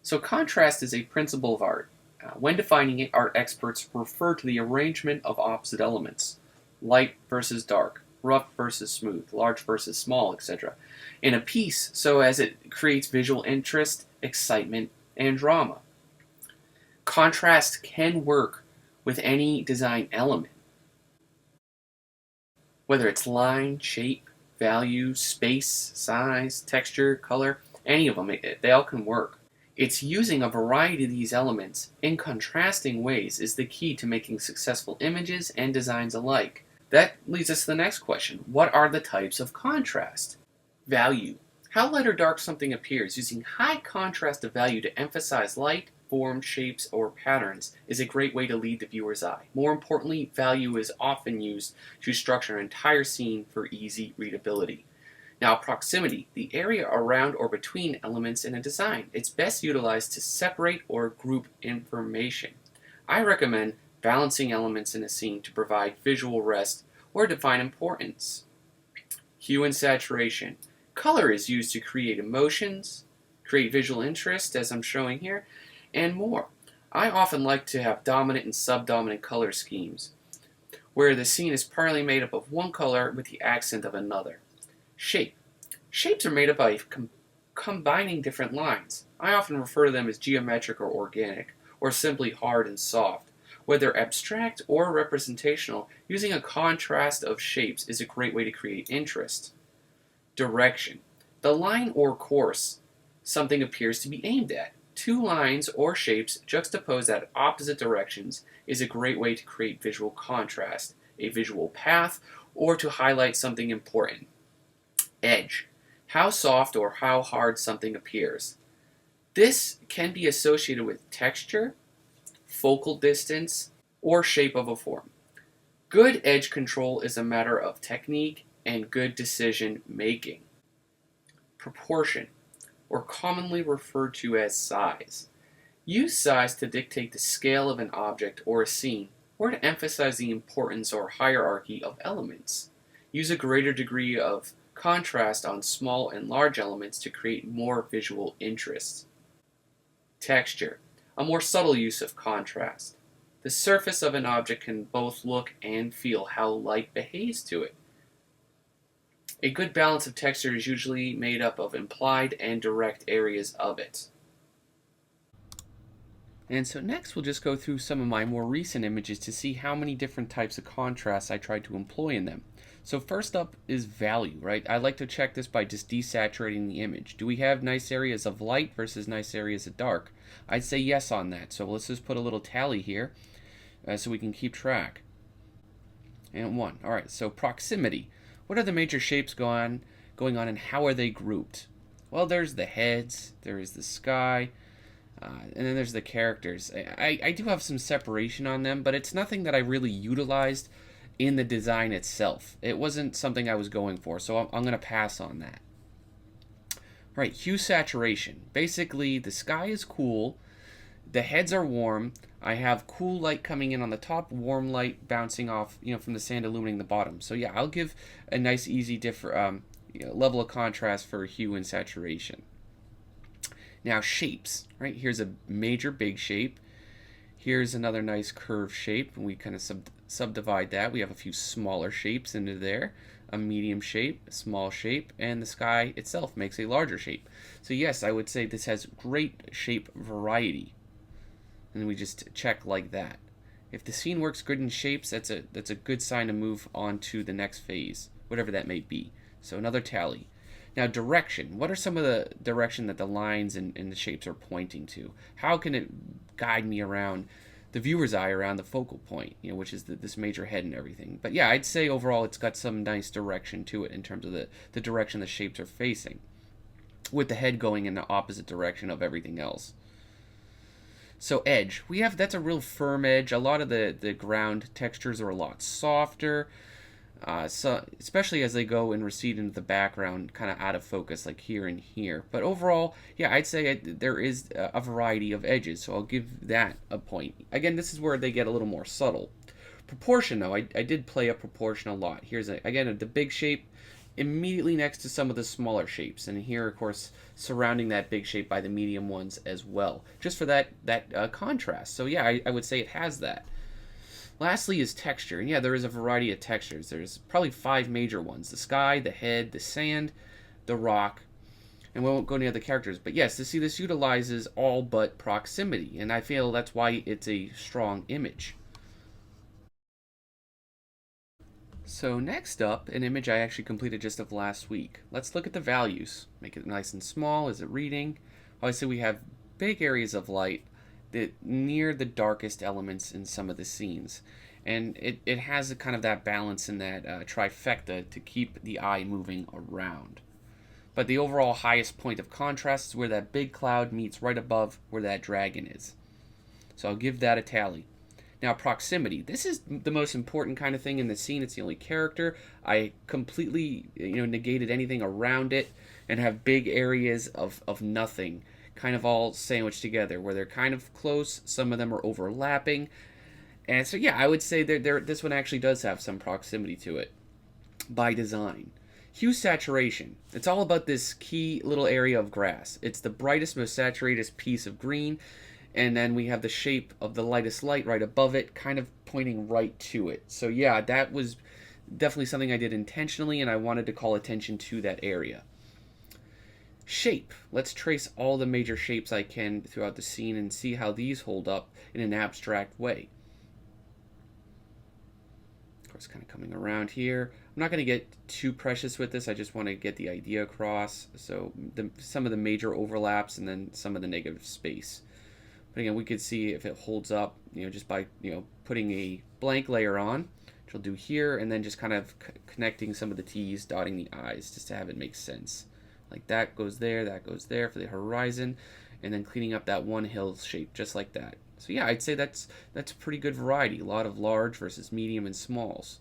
So contrast is a principle of art. When defining it, art experts refer to the arrangement of opposite elements, light versus dark, rough versus smooth, large versus small, etc., in a piece so as it creates visual interest, excitement, and drama. Contrast can work with any design element, whether it's line, shape, value, space, size, texture, color, any of them, they all can work. It's using a variety of these elements in contrasting ways is the key to making successful images and designs alike. That leads us to the next question. What are the types of contrast? Value. How light or dark something appears using high contrast of value to emphasize light, form, shapes, or patterns is a great way to lead the viewer's eye. More importantly, value is often used to structure an entire scene for easy readability. Now, proximity, the area around or between elements in a design. It's best utilized to separate or group information. I recommend balancing elements in a scene to provide visual rest or define importance. Hue and saturation. Color is used to create emotions, create visual interest, as I'm showing here, and more. I often like to have dominant and subdominant color schemes, where the scene is partly made up of one color with the accent of another. Shape. Shapes are made up by combining different lines. I often refer to them as geometric or organic, or simply hard and soft. Whether abstract or representational, using a contrast of shapes is a great way to create interest. Direction. The line or course something appears to be aimed at. Two lines or shapes juxtaposed at opposite directions is a great way to create visual contrast, a visual path, or to highlight something important. Edge. How soft or how hard something appears. This can be associated with texture, focal distance, or shape of a form. Good edge control is a matter of technique and good decision making. Proportion, or commonly referred to as size. Use size to dictate the scale of an object or a scene, or to emphasize the importance or hierarchy of elements. Use a greater degree of contrast on small and large elements to create more visual interest. Texture, a more subtle use of contrast. The surface of an object can both look and feel how light behaves to it. A good balance of texture is usually made up of implied and direct areas of it. And so next we'll just go through some of my more recent images to see how many different types of contrasts I tried to employ in them. So first up is value, right? I like to check this by just desaturating the image. Do we have nice areas of light versus nice areas of dark? I'd say yes on that. So let's just put a little tally here so we can keep track. And 1. All right, so proximity. What are the major shapes going on and how are they grouped? Well, there's the heads, there is the sky, and then there's the characters. I do have some separation on them, but it's nothing that I really utilized in the design itself. It wasn't something I was going for, so I'm going to pass on that. Right, hue saturation. Basically, the sky is cool, the heads are warm, I have cool light coming in on the top, warm light bouncing off, from the sand illuminating the bottom. So yeah, I'll give a nice, easy level of contrast for hue and saturation. Now shapes, right? Here's a major big shape. Here's another nice curved shape, and we kind of subdivide that. We have a few smaller shapes into there, a medium shape, a small shape, and the sky itself makes a larger shape. So yes, I would say this has great shape variety. And we just check like that. If the scene works good in shapes, that's a good sign to move on to the next phase, whatever that may be. So another tally. Now direction. What are some of the direction that the lines and the shapes are pointing to? How can it guide me around the viewer's eye around the focal point, which is this major head and everything? But yeah, I'd say overall it's got some nice direction to it in terms of the direction the shapes are facing, with the head going in the opposite direction of everything else. So edge, that's a real firm edge. A lot of the ground textures are a lot softer, so especially as they go and recede into the background, kind of out of focus, like here and here. But overall, yeah, I'd say there is a variety of edges, so I'll give that a point. Again, this is where they get a little more subtle. Proportion, though, I did play up proportion a lot. Here's, again, the big shape immediately next to some of the smaller shapes, and here of course surrounding that big shape by the medium ones as well, just for that contrast. So yeah, I would say it has that. Lastly is texture, and yeah, there is a variety of textures. There's probably 5 major ones: the sky, the head, the sand, the rock, and we won't go into the characters. But yes, this utilizes all but proximity, and I feel that's why it's a strong image. So next up, an image I actually completed just of last week. Let's look at the values. Make it nice and small. Is it reading? Obviously we have big areas of light that near the darkest elements in some of the scenes. And it has a kind of that balance in that trifecta to keep the eye moving around. But the overall highest point of contrast is where that big cloud meets right above where that dragon is. So I'll give that a tally. Now, proximity. This is the most important kind of thing in the scene. It's the only character. I completely, negated anything around it and have big areas of nothing, kind of all sandwiched together, where they're kind of close. Some of them are overlapping. And so, yeah, I would say this one actually does have some proximity to it by design. Hue saturation. It's all about this key little area of grass. It's the brightest, most saturated piece of green, and then we have the shape of the lightest light right above it, kind of pointing right to it. So yeah, that was definitely something I did intentionally, and I wanted to call attention to that area. Shape. Let's trace all the major shapes I can throughout the scene and see how these hold up in an abstract way. Of course, kind of coming around here. I'm not going to get too precious with this. I just want to get the idea across. So some of the major overlaps and then some of the negative space. But again, we could see if it holds up, just by, putting a blank layer on, which I'll do here, and then just kind of connecting some of the T's, dotting the I's, just to have it make sense. Like that goes there for the horizon, and then cleaning up that one hill shape, just like that. So yeah, I'd say that's a pretty good variety. A lot of large versus medium and smalls.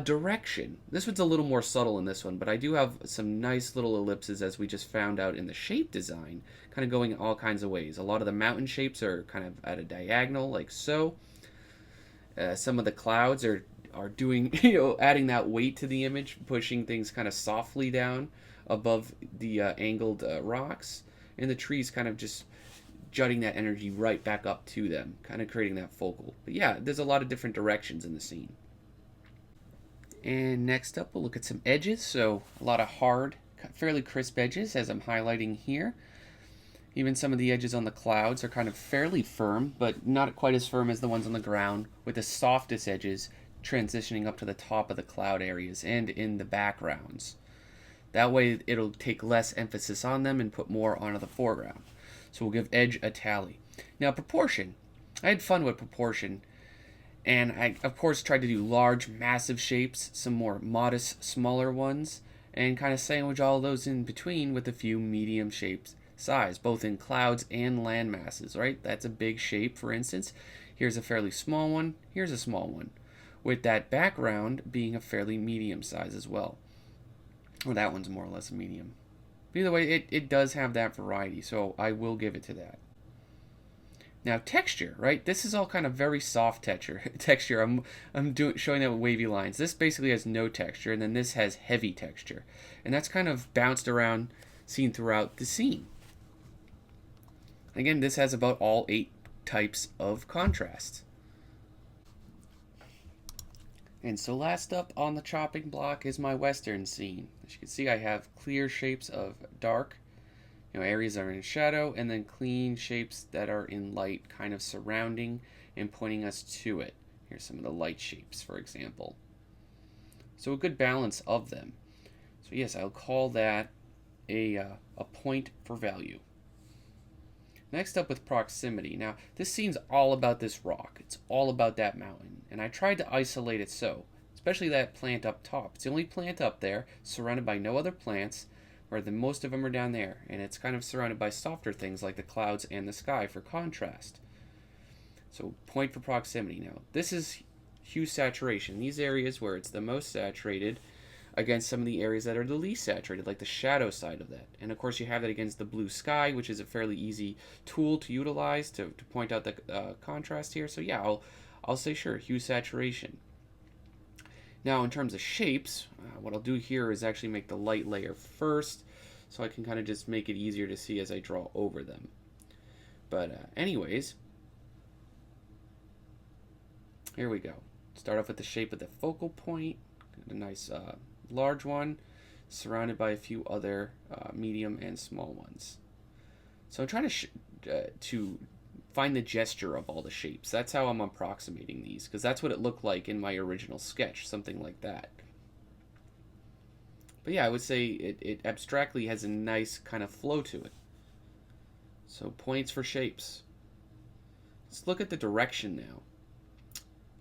Direction. This one's a little more subtle in this one, but I do have some nice little ellipses, as we just found out in the shape design, kind of going all kinds of ways. A lot of the mountain shapes are kind of at a diagonal, like so. Some of the clouds are doing, adding that weight to the image, pushing things kind of softly down above the angled rocks, and the trees kind of just jutting that energy right back up to them, kind of creating that focal. But yeah, there's a lot of different directions in the scene. And next up, we'll look at some edges. So a lot of hard, fairly crisp edges, as I'm highlighting here. Even some of the edges on the clouds are kind of fairly firm, but not quite as firm as the ones on the ground, with the softest edges transitioning up to the top of the cloud areas and in the backgrounds. That way it'll take less emphasis on them and put more onto the foreground. So we'll give edge a tally. Now, proportion. I had fun with proportion. And I, of course, tried to do large, massive shapes, some more modest, smaller ones, and kind of sandwich all those in between with a few medium shapes size, both in clouds and land masses, right? That's a big shape, for instance. Here's a fairly small one. Here's a small one, with that background being a fairly medium size as well. Or that one's more or less a medium. But either way, it does have that variety, so I will give it to that. Now, texture, right? This is all kind of very soft texture. I'm showing that with wavy lines. This basically has no texture, and then this has heavy texture. And that's kind of bounced around, seen throughout the scene. Again, this has about all 8 types of contrast. And so last up on the chopping block is my western scene. As you can see, I have clear shapes of dark, areas that are in shadow, and then clean shapes that are in light, kind of surrounding and pointing us to it. Here's some of the light shapes, for example. So a good balance of them. So yes, I'll call that a point for value. Next up with proximity. Now, this scene's all about this rock. It's all about that mountain. And I tried to isolate it so, especially that plant up top. It's the only plant up there, surrounded by no other plants, where the most of them are down there, and it's kind of surrounded by softer things like the clouds and the sky for contrast. So point for proximity. Now, this is hue saturation. These areas where it's the most saturated against some of the areas that are the least saturated, like the shadow side of that. And of course you have that against the blue sky, which is a fairly easy tool to utilize to point out the contrast here. So yeah, I'll say sure, hue saturation. Now in terms of shapes, what I'll do here is actually make the light layer first, so I can kind of just make it easier to see as I draw over them. But anyways, here we go. Start off with the shape of the focal point, a nice large one, surrounded by a few other medium and small ones. So I'm trying to find the gesture of all the shapes. That's how I'm approximating these, because that's what it looked like in my original sketch, something like that. But yeah, I would say it abstractly has a nice kind of flow to it. So points for shapes. Let's look at the direction now.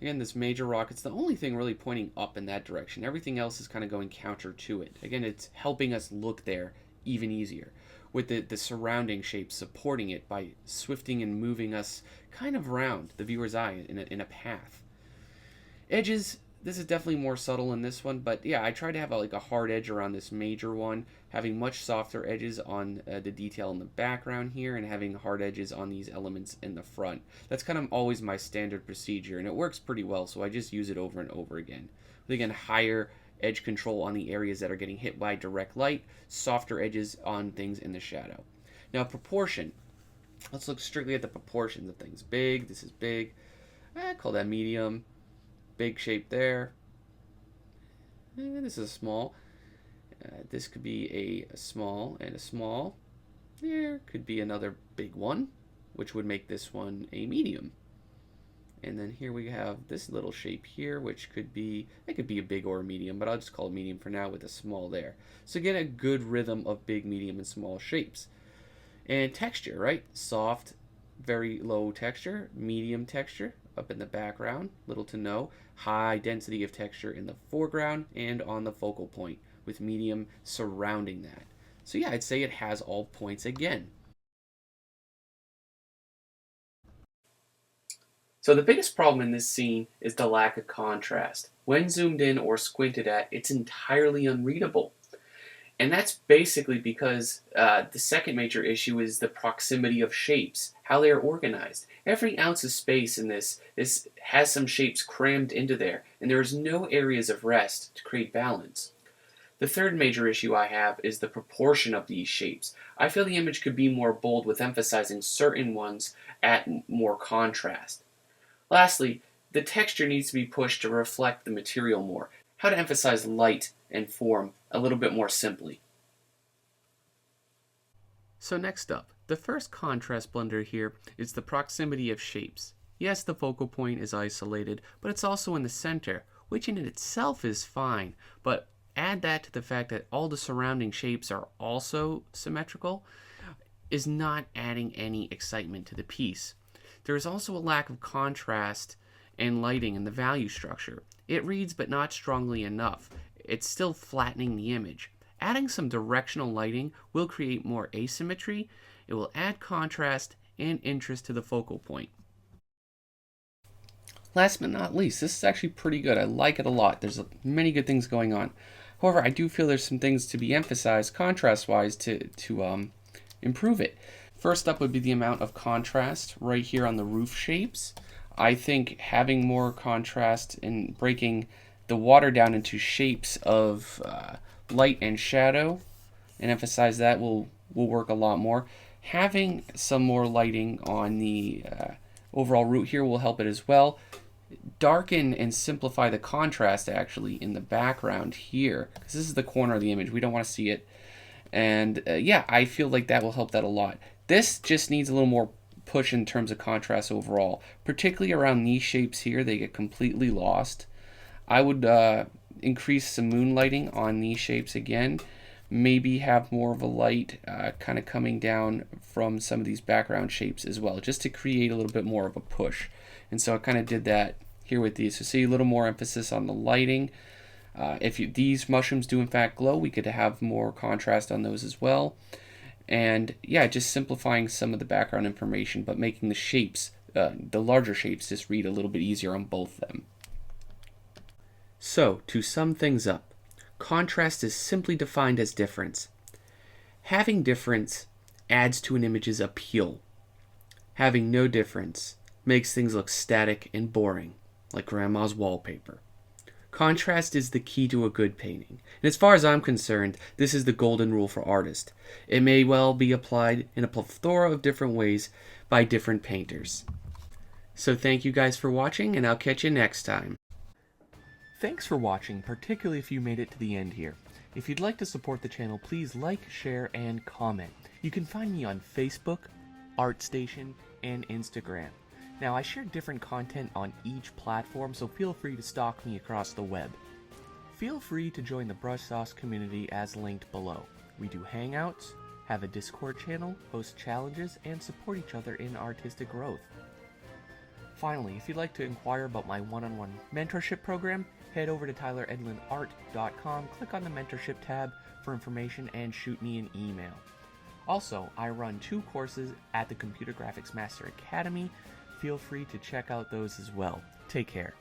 Again, this major rock, it's the only thing really pointing up in that direction. Everything else is kind of going counter to it. Again, it's helping us look there even easier, with the surrounding shapes supporting it by swifting and moving us kind of around the viewer's eye in a path. Edges, this is definitely more subtle in this one, but yeah, I tried to have like a hard edge around this major one, having much softer edges on the detail in the background here, and having hard edges on these elements in the front. That's kind of always my standard procedure, and it works pretty well, so I just use it over and over again. But again, higher edge control on the areas that are getting hit by direct light, softer edges on things in the shadow. Now proportion, let's look strictly at the proportions of things. Big, this is big, call that medium. Big shape there. This is a small. This could be a small and a small. There could be another big one, which would make this one a medium. And then here we have this little shape here, which could be, it could be a big or a medium, but I'll just call it medium for now with a small there. So get a good rhythm of big, medium, and small shapes. And texture, right? Soft, very low texture, medium texture up in the background, little to no. High density of texture in the foreground and on the focal point, with medium surrounding that. So yeah, I'd say it has all points again. So the biggest problem in this scene is the lack of contrast. When zoomed in or squinted at, it's entirely unreadable. And that's basically because the second major issue is the proximity of shapes, how they are organized. Every ounce of space in this has some shapes crammed into there, and there is no areas of rest to create balance. The third major issue I have is the proportion of these shapes. I feel the image could be more bold with emphasizing certain ones at more contrast. Lastly, the texture needs to be pushed to reflect the material more. How to emphasize light and form a little bit more simply. So next up, the first contrast blender here is the proximity of shapes. Yes, the focal point is isolated, but it's also in the center, which in itself is fine, but add that to the fact that all the surrounding shapes are also symmetrical, is not adding any excitement to the piece. There is also a lack of contrast and lighting in the value structure. It reads, but not strongly enough. It's still flattening the image. Adding some directional lighting will create more asymmetry. It will add contrast and interest to the focal point. Last but not least, this is actually pretty good. I like it a lot. There's many good things going on. However, I do feel there's some things to be emphasized contrast-wise to improve it. First up would be the amount of contrast right here on the roof shapes. I think having more contrast and breaking the water down into shapes of light and shadow and emphasize that will work a lot more. Having some more lighting on the overall root here will help it as well. Darken and simplify the contrast actually in the background here, because this is the corner of the image. We don't want to see it. And yeah, I feel like that will help that a lot. This just needs a little more push in terms of contrast overall, particularly around these shapes here. They get completely lost. I would increase some moonlighting on these shapes again. Maybe have more of a light kind of coming down from some of these background shapes as well, just to create a little bit more of a push. And so I kind of did that here with these. So see a little more emphasis on the lighting. If these mushrooms do in fact glow, we could have more contrast on those as well. And yeah, just simplifying some of the background information, but making the shapes, the larger shapes, just read a little bit easier on both of them. So, to sum things up, contrast is simply defined as difference. Having difference adds to an image's appeal. Having no difference makes things look static and boring, like grandma's wallpaper. Contrast is the key to a good painting, and as far as I'm concerned, this is the golden rule for artists. It may well be applied in a plethora of different ways by different painters. So thank you guys for watching, and I'll catch you next time. Thanks for watching, particularly if you made it to the end here. If you'd like to support the channel, please like, share, and comment. You can find me on Facebook, ArtStation, and Instagram. Now, I share different content on each platform, so feel free to stalk me across the web. Feel free to join the Brush Sauce community as linked below. We do hangouts, have a Discord channel, host challenges, and support each other in artistic growth. Finally, if you'd like to inquire about my one-on-one mentorship program, head over to tyleredlinart.com, click on the Mentorship tab for information, and shoot me an email. Also, I run 2 courses at the Computer Graphics Master Academy. Feel free to check out those as well. Take care.